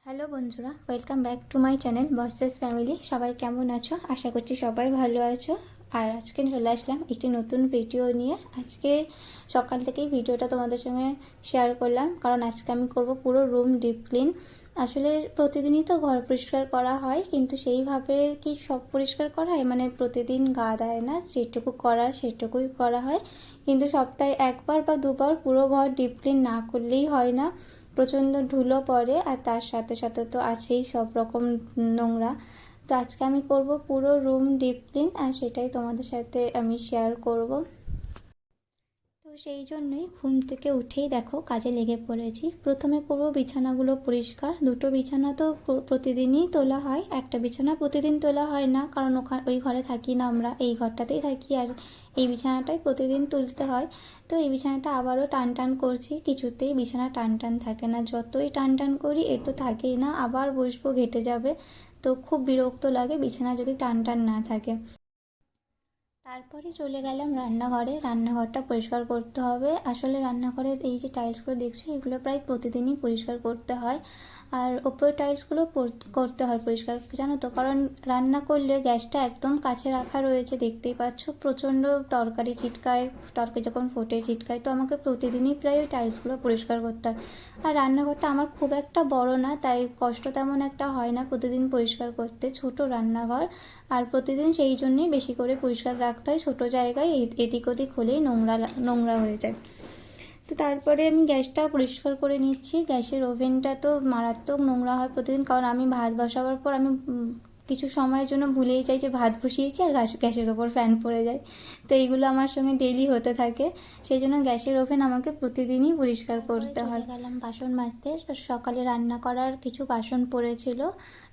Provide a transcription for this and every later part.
Hello বন্ধুরা, welcome back to my channel buses family. সবাই কেমন আছো? আশা করছি সবাই ভালো আছো। আর আজকে চলে আসলাম একটি নতুন ভিডিও নিয়ে। আজকে সকাল থেকেই ভিডিওটা তোমাদের সঙ্গে শেয়ার করলাম, কারণ আজকে আমি করব পুরো রুম ডিপ ক্লিন। আসলে প্রতিদিনই তো ঘর পরিষ্কার করা হয়, কিন্তু সেইভাবে কি সব পরিষ্কার করা হয়? মানে প্রতিদিন গা দেয় না, যেটুকু করা সেটুকুই করা হয়। কিন্তু সপ্তাহে একবার বা দুবার পুরো ঘর ডিপ ক্লিন না করলেই হয় না। প্রচণ্ড ধুলো পড়ে, আর তার সাথে সাথে তো আছেই সব রকম নোংরা। তো আজকে আমি করব পুরো রুম ডিপ ক্লিন, আর সেটাই তোমাদের সাথে আমি শেয়ার করব। তো সেই জন্যই ঘুম থেকে উঠেই দেখো কাজে লেগে পড়েছি। প্রথমে করব বিছানাগুলো পরিষ্কার। দুটো বিছানা তো প্রতিদিনই তোলা হয়, একটা বিছানা প্রতিদিন তোলা হয় না, কারণ ওই ঘরে থাকি না, আমরা এই ঘরটাতেই থাকি, আর এই বিছানাটাই প্রতিদিন তুলতে হয়। তো এই বিছানাটা আবারও টান টান করছি, কিছুতেই বিছানা টান টান থাকে না। যতই টান টান করি এ তো থাকেই না, আবার বসবো ঘেটে যাবে। তো খুব বিরক্ত লাগে বিছানা যদি টান টান না থাকে। তারপরে চলে গেলাম রান্নাঘরে। রান্নাঘরটা পরিষ্কার করতে হবে। আসলে রান্নাঘরের এই যে টাইলসগুলো দেখছো, এগুলো প্রায় প্রতিদিনই পরিষ্কার করতে হয়। আর ওপরের টাইলসগুলো করতে হয় পরিষ্কার, জানো তো, কারণ রান্না করলে গ্যাসটা একদম কাছে রাখা রয়েছে, দেখতেই পাচ্ছ প্রচণ্ড তরকারি ছিটকায়। তরকারি যখন ফোটে ছিটকায়, তো আমাকে প্রতিদিনই প্রায় ওই টাইলসগুলো পরিষ্কার করতে হয়। আর রান্নাঘরটা আমার খুব একটা বড় না, তাই কষ্ট তেমন একটা হয় না প্রতিদিন পরিষ্কার করতে। ছোট রান্নাঘর, আর প্রতিদিন সেই জন্যই বেশি করে পরিষ্কার রাখতে হয়। ছোটো জায়গায় এদিক ওদিক হলেই নোংরা নোংরা হয়ে যায়। তো তারপরে আমি গ্যাসটা পরিষ্কার করে নিচ্ছি। গ্যাসের ওভেনটা তো মারাত্মক নোংরা হয় প্রতিদিন, কারণ আমি ভাত বসাবার পর আমি কিছু সময়ের জন্য ভুলেই যাই যে ভাত বসিয়েছি, আর গ্যাসের ওপর ফ্যান পড়ে যায়। তো এইগুলো আমার সঙ্গে ডেইলি হতে থাকে। সেই জন্য গ্যাসের ওভেন আমাকে প্রতিদিনই পরিষ্কার করতে হয়। গেলাম বাসন মাজতে। সকালে রান্না করার কিছু বাসন পড়েছিল,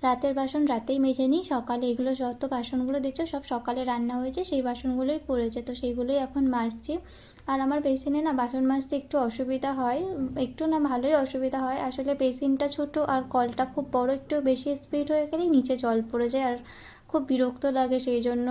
রাতের বাসন রাতেই মেজে নিই। সকালে এগুলো যত বাসনগুলো দেখছো সব সকালে রান্না হয়েছে, সেই বাসনগুলোই পড়েছে, তো সেইগুলোই এখন মাজছি। আর আমার বেসিনে না বাসন মাজতে একটু অসুবিধা হয়, একটু না ভালোই অসুবিধা হয়। আসলে বেসিনটা ছোট আর কলটা খুব বড়, একটু বেশি স্পিড হয়ে গেলেই নিচে জল পড়ে যায়, আর খুব বিরক্ত লাগে। সেই জন্য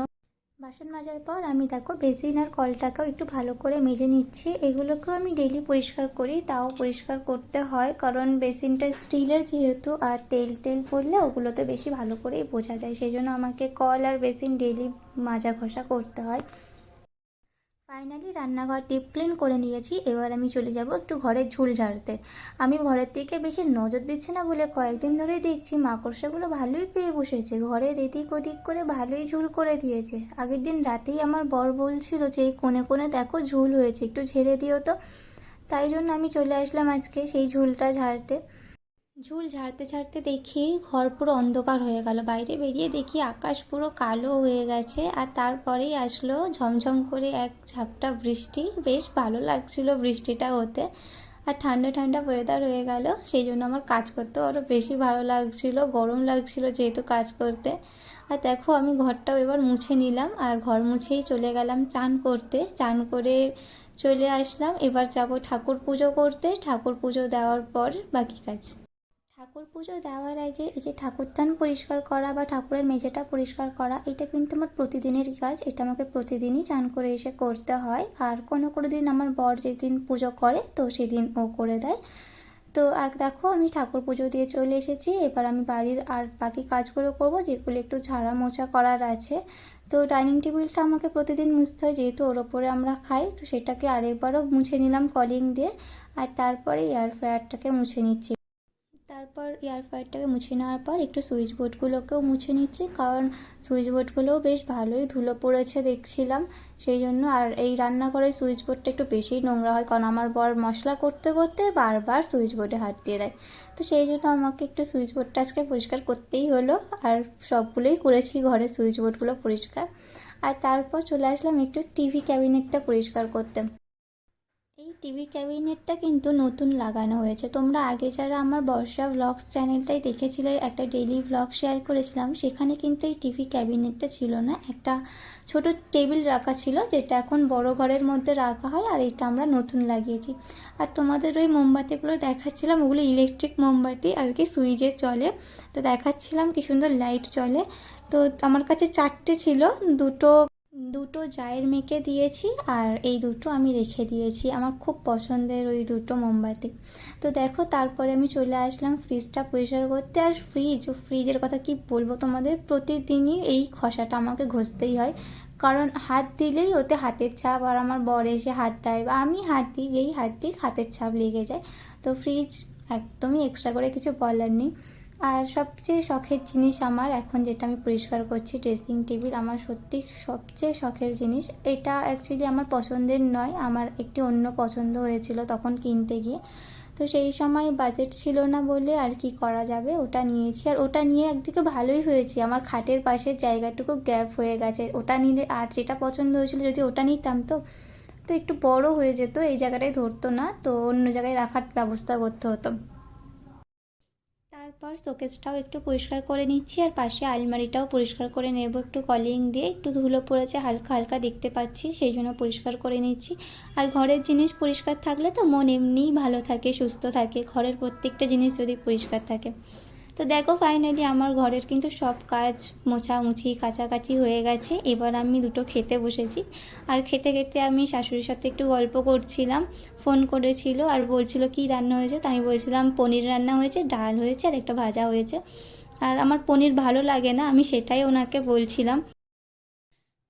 বাসন মাজার পর আমি দেখো বেসিন আর কলটাকেও একটু ভালো করে মেজে নিচ্ছি। এগুলোকেও আমি ডেইলি পরিষ্কার করি, তাও পরিষ্কার করতে হয়, কারণ বেসিনটা স্টিলের যেহেতু, আর তেল টেল পড়লে ওগুলোতে বেশি ভালো করেই বোঝা যায়। সেই জন্য আমাকে কল আর বেসিন ডেইলি মাজা ঘষা করতে হয়। ফাইনালি রান্নাঘর ডিপ ক্লিন করে নিয়েছি। এবার আমি চলে যাব একটু ঘরের ঝুল ঝাড়তে। আমি ঘরের দিকে বেশি নজর দিচ্ছি না বলে কয়েকদিন ধরেই দেখছি মাকড়সাগুলো ভালোই পেয়ে বসেছে, ঘরের এদিক ওদিক করে ভালোই ঝুল করে দিয়েছে। আগের দিন রাতেই আমার বর বলছিল যে এই কোণে কোণে দেখো ঝুল হয়েছে, একটু ঝেড়ে দিও তো। তাই জন্য আমি চলে আসলাম আজকে সেই ঝুলটা ঝাড়তে। ঝুল ঝাড়তে ঝাড়তে দেখি ঘর পুরো অন্ধকার হয়ে গেল। বাইরে বেরিয়ে দেখি আকাশ পুরো কালো হয়ে গেছে, আর তারপরেই আসলো ঝমঝম করে এক ঝাপটা বৃষ্টি। বেশ ভালো লাগছিল বৃষ্টিটা হতে, আর ঠান্ডা ঠান্ডা ওয়েদার হয়ে গেল। সেই জন্য আমার কাজ করতেও আরও বেশি ভালো লাগছিল, গরম লাগছিল যেহেতু কাজ করতে। আর দেখো আমি ঘরটাও এবার মুছে নিলাম, আর ঘর মুছেই চলে গেলাম চান করতে। চান করে চলে আসলাম। এবার যাব ঠাকুর পুজো করতে। ঠাকুর পুজো দেওয়ার পর বাকি কাজ। ঠাকুর পুজো দেওয়ার আগে এই যে ঠাকুরদান পরিষ্কার করা বা ঠাকুরের মেঝেটা পরিষ্কার করা, এটা কিন্তু আমার প্রতিদিনেরই কাজ। এটা আমাকে প্রতিদিনই চান করে এসে করতে হয়। আর কোনো দিন আমার বর যেদিন পুজো করে তো সেদিন ও করে দেয়। তো দেখো আমি ঠাকুর পুজো দিয়ে চলে এসেছি। এবার আমি বাড়ির আর বাকি কাজগুলো করব, যেগুলো একটু ঝাড়া মোছা করার আছে। তো ডাইনিং টেবিলটা আমাকে প্রতিদিন মুছতে হয়, যেহেতু ওর ওপরে আমরা খাই, তো সেটাকে আরেকবারও মুছে নিলাম কলিং দিয়ে। আর তারপরে এয়ার ফ্রায়ারটাকে মুছে নিচ্ছি। তারপর এয়ার ফ্রায়ারটাকে মুছে নেওয়ার পর একটু সুইচ বোর্ডগুলোকেও মুছে নিচ্ছি, কারণ সুইচ বোর্ডগুলোও বেশ ভালোই ধুলো পড়েছে দেখছিলাম। সেই জন্য আর এই রান্নাঘরের সুইচ বোর্ডটা একটু বেশিই নোংরা হয়, কারণ আমার বর মশলা করতে করতে বারবার সুইচ বোর্ডে হাত দিয়ে দেয়। তো সেই জন্য আমাকে একটু সুইচ বোর্ডটা আজকে পরিষ্কার করতেই হলো। আর সবগুলোই করেছি ঘরের সুইচ বোর্ডগুলো পরিষ্কার। আর তারপর চলে আসলাম একটু টিভি ক্যাবিনেটটা পরিষ্কার করতে। এই টিভি ক্যাবিনেটটা কিন্তু নতুন লাগানো হয়েছে। তোমরা আগে যারা আমার বর্ষা ব্লগস চ্যানেলটাই দেখেছিলে, একটা ডেইলি ব্লগ শেয়ার করেছিলাম, সেখানে কিন্তু এই টিভি ক্যাবিনেটটা ছিল না। একটা ছোট টেবিল রাখা ছিল, যেটা এখন বড় ঘরের মধ্যে রাখা হয়, আর এটা আমরা নতুন লাগিয়েছি। আর তোমাদের ওই মোমবাতিগুলো দেখাচ্ছিলাম, ওগুলো ইলেকট্রিক মোমবাতি আর কি, সুইচে চলে। তো দেখাচ্ছিলাম কি সুন্দর লাইট চলে। তো আমার কাছে 4টে ছিল, দুটো দুটো জায়ের মেয়েকে দিয়েছি আর এই দুটো আমি রেখে দিয়েছি, আমার খুব পছন্দের ওই দুটো মোমবাতি। তো দেখো তারপরে আমি চলে আসলাম ফ্রিজটা পরিষ্কার করতে। আর ফ্রিজের কথা কি বলবো তোমাদের, প্রতিদিনই এই খসাটা আমাকে ঘষতেই হয়, কারণ হাত দিলেই ওতে হাতের ছাপ, আর আমার বর এসে হাত দেয় বা আমি হাত দিই, যেই হাত দিই হাতের ছাপ লেগে যায়। তো ফ্রিজ একদমই এক্সট্রা করে কিছু বলার নেই। আর সবচেয়ে শখের জিনিস আমার এখন যেটা আমি পরিষ্কার করছি, ড্রেসিং টেবিল। আমার সত্যি সবচেয়ে শখের জিনিস এটা। অ্যাকচুয়ালি আমার পছন্দের নয়, আমার একটি অন্য পছন্দ হয়েছিল তখন কিনতে গিয়ে। তো সেই সময় বাজেট ছিল না বলে আর কি করা যাবে, ওটা নিয়েছি। আর ওটা নিয়ে একদিকে ভালোই হয়েছে, আমার খাটের পাশের জায়গাটুকু গ্যাপ হয়ে গেছে। ওটা নিলে আর যেটা পছন্দ হয়েছিল যদি ওটা নিতাম তো তো একটু বড় হয়ে যেত, এই জায়গাটায় ধরতো না, তো অন্য জায়গায় রাখার ব্যবস্থা করতে হতো। তারপর শোকেসটাও একটু পরিষ্কার করে নিচ্ছি, আর পাশে আলমারিটাও পরিষ্কার করে নেব একটু কলিং দিয়ে। একটু ধুলো পড়েছে হালকা হালকা দেখতে পাচ্ছি, সেই জন্য পরিষ্কার করে নিচ্ছি। আর ঘরের জিনিস পরিষ্কার থাকলে তো মন এমনিই ভালো থাকে, সুস্থ থাকে, ঘরের প্রত্যেকটা জিনিস যদি পরিষ্কার থাকে। তো দেখো ফাইনালি আমার ঘরের কিন্তু সব কাজ মোছামুছি কাচাকাচি হয়ে গেছে। এবার আমি দুটো খেতে বসেছি। আর খেতে খেতে আমি শাশুড়ির সাথে একটু গল্প করছিলাম, ফোন করেছিল আর বলছিল কী রান্না হয়েছে। তো আমি বলছিলাম পনির রান্না হয়েছে, ডাল হয়েছে আর একটা ভাজা হয়েছে। আর আমার পনির ভালো লাগে না, আমি সেটাই ওনাকে বলছিলাম।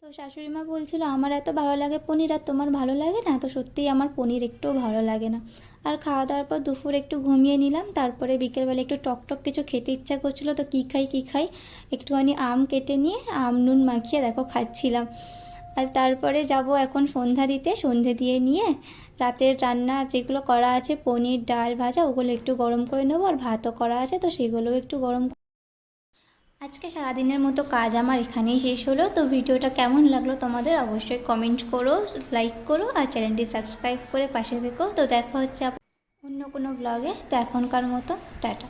তো শাশুড়ি মা বলছিল আমার এত ভালো লাগে পনির আর তোমার ভালো লাগে না। তো সত্যিই আমার পনির একটুও ভালো লাগে না। আর খাওয়া দাওয়ার পর দুপুর একটু ঘুমিয়ে নিলাম, তারপরে বিকেলবেলা একটু টক কিছু খেতে ইচ্ছা করছিল। তো কী খাই একটুখানি আম কেটে নিয়ে আম নুন মাখিয়ে দেখো খাচ্ছিলাম। আর তারপরে যাব এখন সন্ধ্যা দিতে, সন্ধে দিয়ে নিয়ে রাতের রান্না যেগুলো করা আছে পনির ডাল ভাজা ওগুলো একটু গরম করে নেবো। আর ভাতও করা আছে তো সেগুলোও একটু গরম। আজকে সারাদিনের মতো কাজ আমার এখানেই শেষ হলো। তো ভিডিওটা কেমন লাগলো তোমাদের অবশ্যই কমেন্ট করো, লাইক করো আর চ্যানেলটি সাবস্ক্রাইব করে পাশে থেকো। তো দেখা হচ্ছে অন্য কোনো ব্লগে। তো এখনকার মতো টাটা।